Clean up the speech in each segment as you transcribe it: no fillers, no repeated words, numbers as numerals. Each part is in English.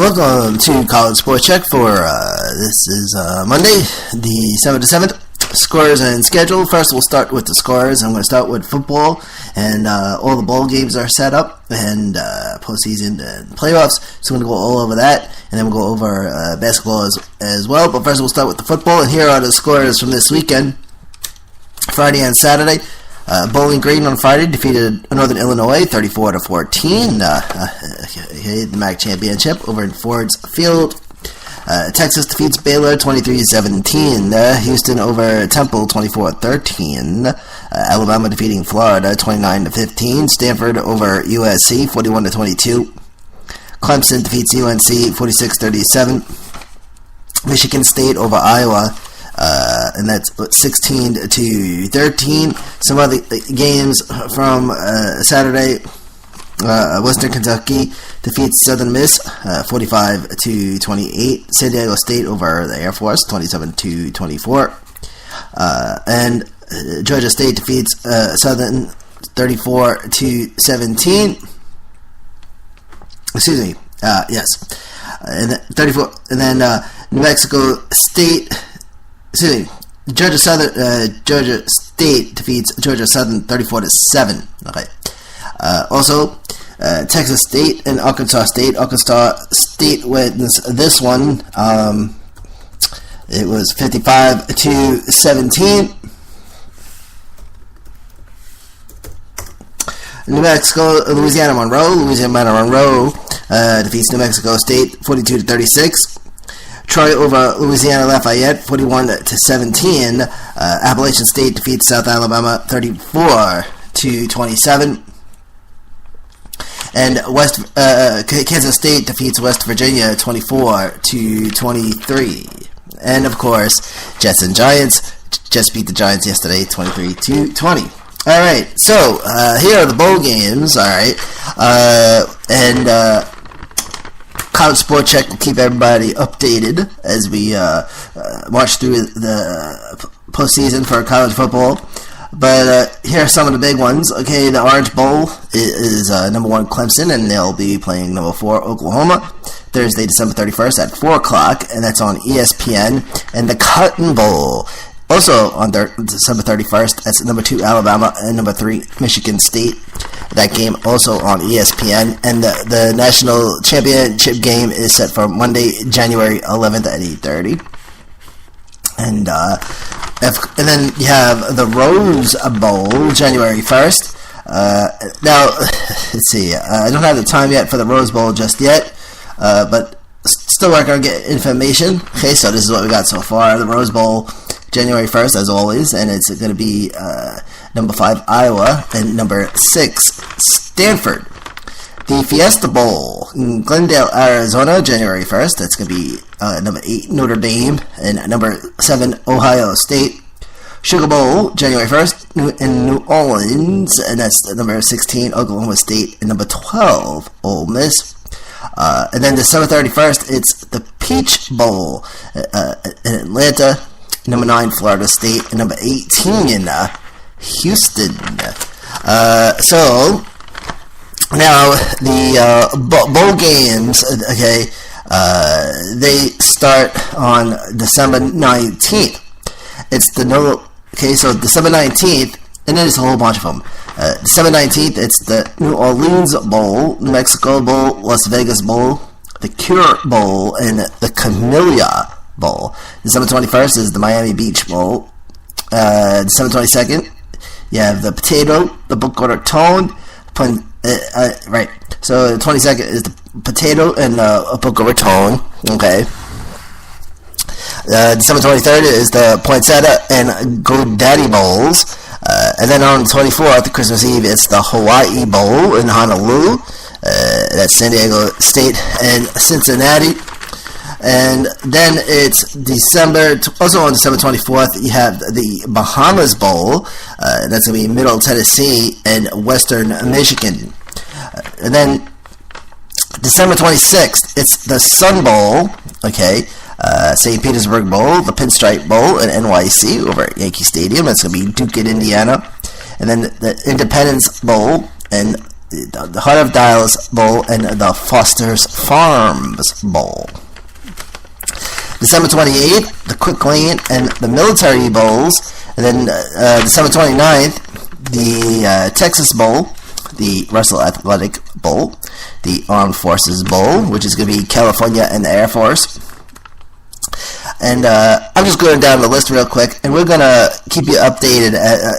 Welcome to College Sports Check for this is Monday, December the 7th. Scores and schedule. First, we'll start with the scores. I'm going to start with football, and all the bowl games are set up, and postseason and playoffs. So we're going to go all over that, and then we'll go over basketball as well. But first, we'll start with the football, and here are the scores from this weekend. Friday and Saturday. Bowling Green on Friday defeated Northern Illinois 34-14. The MAC championship over in Ford's Field. Texas defeats Baylor 23-17. Houston over Temple 24-13. Alabama defeating Florida 29-15. Stanford over USC 41-22. Clemson defeats UNC 46-37. Michigan State over Iowa. And that's 16-13. Some other games from Saturday. Western Kentucky defeats Southern Miss 45-28. San Diego State over the Air Force 27-24. And Georgia State defeats Southern 34-17. Excuse me. Yes. And 34. And then New Mexico State. Excuse me. Georgia State defeats Georgia Southern 34-7. Okay. Also, Texas State and Arkansas State. Arkansas State wins this one. It was 55-17. New Mexico, Louisiana Monroe defeats New Mexico State 42-36. Troy over Louisiana Lafayette 41-17. Appalachian State defeats South Alabama 34-27. And Kansas State defeats West Virginia 24-23. And of course, Jets and Giants just beat the Giants yesterday 23-20. All right, so here are the bowl games. All right, and College Sport Check will keep everybody updated as we march through the postseason for college football. But here are some of the big ones. Okay, the Orange Bowl is number 1 Clemson, and they'll be playing number 4 Oklahoma Thursday, December 31st at 4 o'clock, and that's on ESPN. And the Cotton Bowl, also on December 31st, that's number 2 Alabama and number 3 Michigan State. That game also on ESPN. And the national championship game is set for Monday, January 11th at 8:30. And then you have the Rose Bowl, January 1st. Now, let's see. I don't have the time yet for the Rose Bowl just yet, but still working on getting information. Okay, so this is what we got so far. The Rose Bowl, January 1st, as always, and it's going to be number 5 Iowa and number 6 Stanford. The Fiesta Bowl in Glendale, Arizona, January 1st. That's going to be number 8 Notre Dame and number 7 Ohio State. Sugar Bowl, January 1st in New Orleans, and that's number 16 Oklahoma State and number 12 Ole Miss. And then December 31st, it's the Peach Bowl in Atlanta, number 9 Florida State, and number 18 in Houston. So now the bowl games, okay, they start on December 19th. It's so December 19th, and then there's a whole bunch of them. December 19th, it's the New Orleans Bowl, New Mexico Bowl, Las Vegas Bowl, the Cure Bowl, and the Camellia Bowl. December 21st is the Miami Beach Bowl. December 22nd, you have the Potato, the Boca Raton, right. So the 22nd is the Potato and Boca Raton. Okay. December 23rd is the Poinsettia and GoDaddy Bowls. And then on the 24th, Christmas Eve, it's the Hawaii Bowl in Honolulu. That's San Diego State and Cincinnati. And then it's also on December 24th, you have the Bahamas Bowl. That's going to be Middle Tennessee and Western Michigan. And then December 26th, it's the Sun Bowl, okay, St. Petersburg Bowl, the Pinstripe Bowl in NYC over at Yankee Stadium. That's going to be Duke in Indiana. And then the Independence Bowl and the Heart of Dallas Bowl and the Foster's Farms Bowl. December 28th, the Quick Lane and the Military Bowls. And then December 29th, the Texas Bowl, the Russell Athletic Bowl, the Armed Forces Bowl, which is going to be California and the Air Force. And I'm just going down the list real quick, and we're going to keep you updated.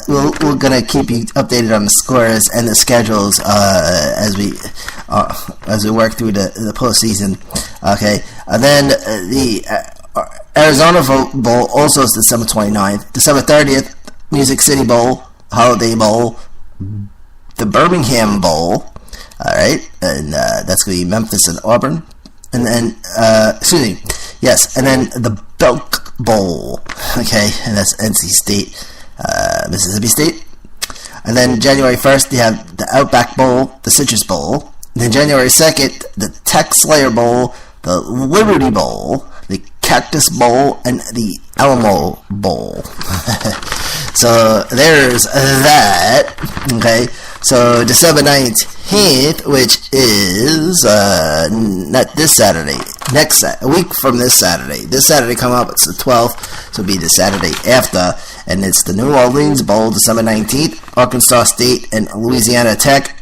We're going to keep you updated on the scores and the schedules as we work through the postseason. Okay, and then the Arizona Bowl also is December 29th. December 30th, Music City Bowl, Holiday Bowl, the Birmingham Bowl. All right, and that's going to be Memphis and Auburn. And then, and then the Belk Bowl, okay, and that's NC State, Mississippi State. And then January 1st, you have the Outback Bowl, the Citrus Bowl. And then January 2nd, the Tech Slayer Bowl, the Liberty Bowl, the Cactus Bowl, and the Alamo Bowl. So there's that, okay. So December 19th, which is not this Saturday, a week from this Saturday. This Saturday come up, it's the 12th, so it'll be the Saturday after, and it's the New Orleans Bowl, December 19th, Arkansas State and Louisiana Tech.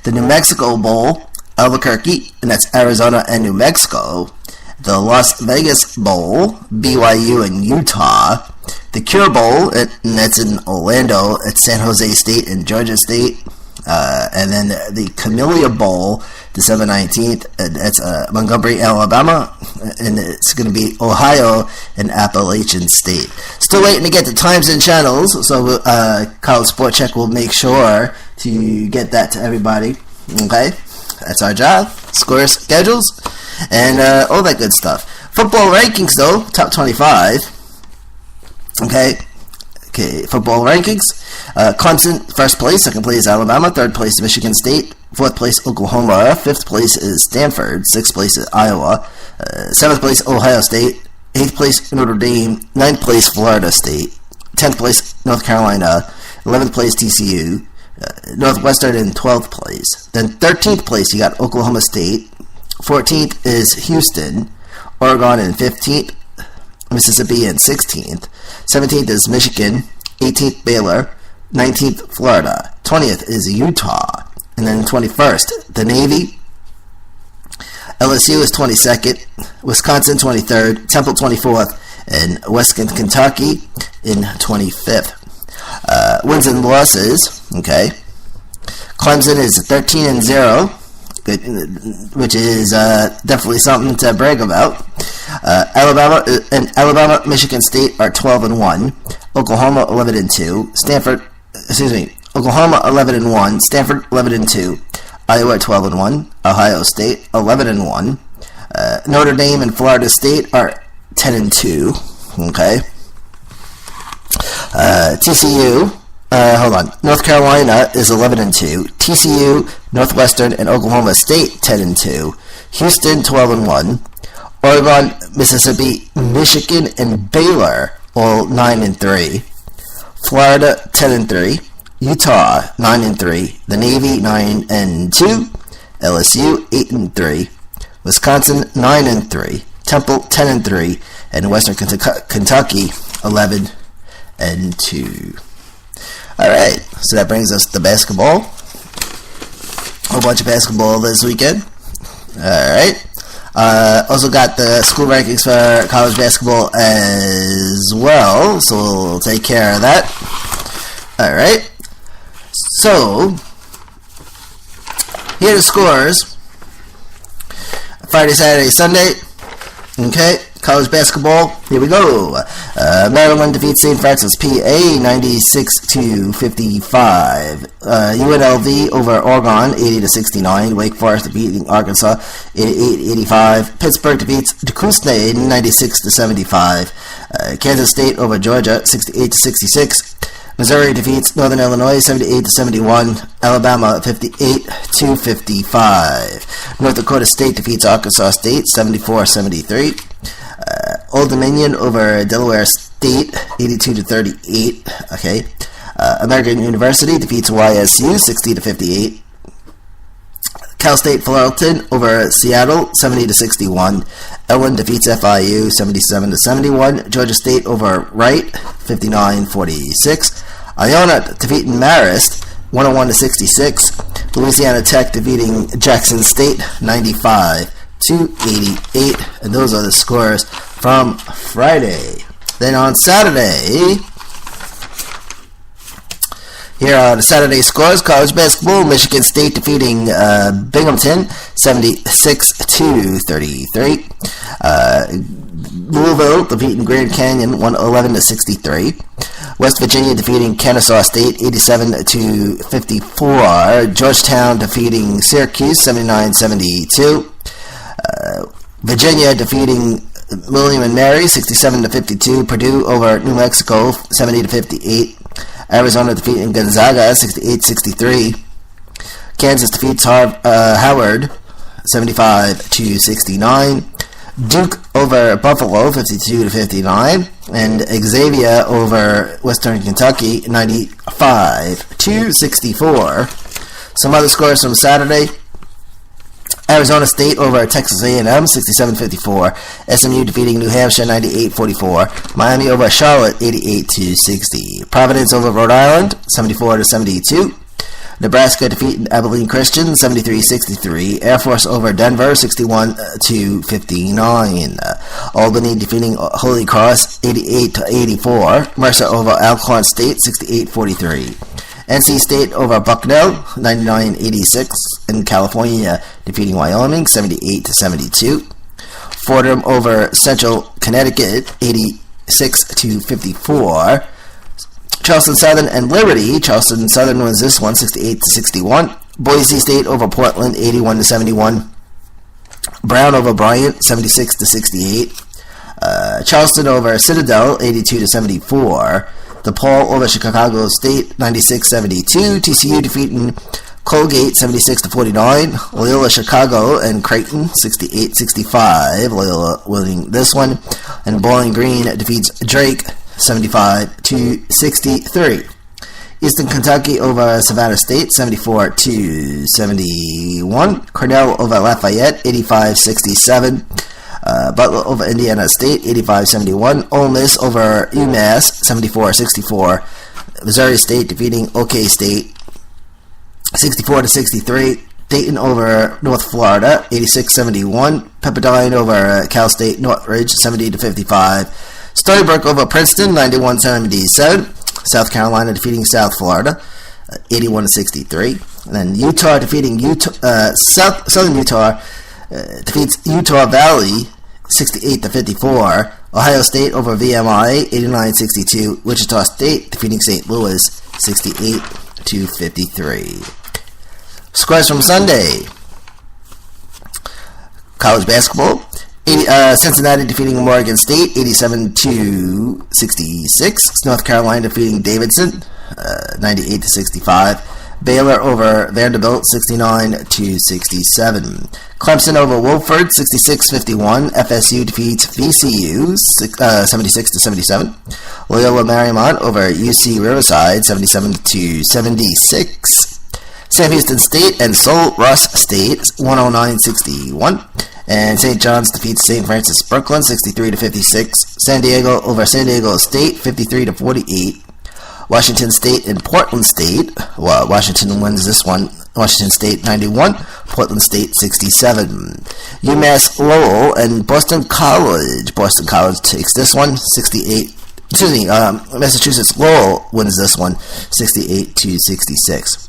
The New Mexico Bowl, Albuquerque, and that's Arizona and New Mexico. The Las Vegas Bowl, BYU and Utah. The Cure Bowl, and that's in Orlando, at San Jose State and Georgia State. And then the Camellia Bowl, December 19th, and that's Montgomery, Alabama, and it's going to be Ohio and Appalachian State. Still waiting to get the times and channels, so College Sport Check will make sure to get that to everybody. Okay, that's our job. Scores, schedules, and all that good stuff. Football rankings, though, top 25. Okay, football rankings. Clemson, first place. Second place, Alabama. Third place, Michigan State. Fourth place, Oklahoma. Fifth place is Stanford. Sixth place is Iowa. Seventh place, Ohio State. Eighth place, Notre Dame. Ninth place, Florida State. 10th place, North Carolina. 11th place, TCU. Northwestern in 12th place. Then 13th place, you got Oklahoma State. 14th is Houston. Oregon in 15th. Mississippi in 16th. 17th is Michigan. 18th, Baylor. 19th, Florida. 20th is Utah. And then 21st, the Navy. LSU is 22nd. Wisconsin, 23rd. Temple, 24th. And Western Kentucky in 25th. Wins and losses. Okay. Clemson is 13-0. Which is definitely something to brag about. Alabama, Michigan State are 12-1. Oklahoma 11-2. Oklahoma 11-1. Stanford 11-2. Iowa 12-1. Ohio State 11-1. Notre Dame and Florida State are 10-2. Okay. TCU. North Carolina is 11-2. TCU, Northwestern, and Oklahoma State 10-2. Houston 12-1. Oregon, Mississippi, Michigan, and Baylor all 9-3. Florida 10-3. Utah 9-3. The Navy 9-2. LSU 8-3. Wisconsin 9-3. Temple 10-3. And Western Kentucky 11-2. Alright, so that brings us to basketball. A whole bunch of basketball this weekend. Alright. Also got the school rankings for college basketball as well, so we'll take care of that. Alright. So, here are the scores. Friday, Saturday, Sunday. Okay. College basketball, here we go. Maryland defeats St. Francis PA 96-55. UNLV over Oregon 80-69. Wake Forest beating Arkansas 88-85. Pittsburgh defeats Duquesne 96-75. Kansas State over Georgia 68-66. Missouri defeats Northern Illinois 78-71. Alabama 58-55. North Dakota State defeats Arkansas State 74-73. Old Dominion over Delaware State 82-38. Okay. American University defeats YSU 60-58. Cal State Fullerton over Seattle 70-61. Ellen defeats FIU 77-71. Georgia State over Wright 59-46. Iona defeating Marist 101-66. Louisiana Tech defeating Jackson State 95-88. And those are the scores from Friday. Then on Saturday, here are the Saturday scores. College basketball, Michigan State defeating Binghamton 76-33. Louisville defeating Grand Canyon 111-63. West Virginia defeating Kennesaw State 87-54. Georgetown defeating Syracuse 79-72. Virginia defeating William and Mary 67-52. Purdue over New Mexico 70-58. Arizona defeating Gonzaga 68-63. Kansas defeats Howard 75-69. Duke over Buffalo 52-59. And Xavier over Western Kentucky 95-64. Some other scores from Saturday. Arizona State over Texas A&M 67-54. SMU defeating New Hampshire 98-44. Miami over Charlotte 88-60. Providence over Rhode Island 74-72. Nebraska defeating Abilene Christian 73-63. Air Force over Denver 61-59. Albany defeating Holy Cross 88-84. Mercer over Alcorn State 68-43. NC State over Bucknell 99-86. And California defeating Wyoming 78-72. Fordham over Central Connecticut 86-54. Charleston Southern and Liberty. Charleston Southern wins this one 68-61. Boise State over Portland 81-71. Brown over Bryant 76-68. Charleston over Citadel 82-74. DePaul over Chicago State 96-72. TCU defeating Colgate 76-49. Loyola Chicago and Creighton 68-65. Loyola winning this one. And Bowling Green defeats Drake 75-63. Eastern Kentucky over Savannah State 74-71. Cornell over Lafayette 85-67. Butler over Indiana State 85-71. Ole Miss over UMass 74-64. Missouri State defeating OK State 64-63. Dayton over North Florida 86-71. Pepperdine over Cal State Northridge 70-55. Stony Brook over Princeton 91-77. South Carolina defeating South Florida 81-63. And then Utah defeating Southern Utah defeats Utah Valley 68-54. Ohio State over VMI 89-62. Wichita State defeating St. Louis 68-53. Scores from Sunday. College basketball. Cincinnati defeating Morgan State 87-66. North Carolina defeating Davidson 98-65. Baylor over Vanderbilt 69-67. Clemson over Wofford 66-51. FSU defeats VCU 76-77. Loyola Marymount over UC Riverside 77-76. Sam Houston State and Sul Ross State 109-61. And St. John's defeats St. Francis Brooklyn 63-56. San Diego over San Diego State 53-48. Washington State and Portland State. Well, Washington wins this one. Washington State 91, Portland State 67. UMass Lowell and Boston College. Boston College takes this one 68. Massachusetts Lowell wins this one 68-66.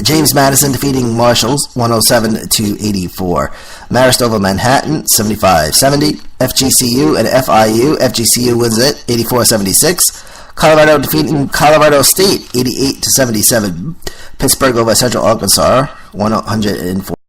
James Madison defeating Marshalls 107-84. Marist over Manhattan 75-70. FGCU and FIU. FGCU wins it 84-76. Colorado defeating Colorado State 88-77. Pittsburgh over Central Arkansas 104.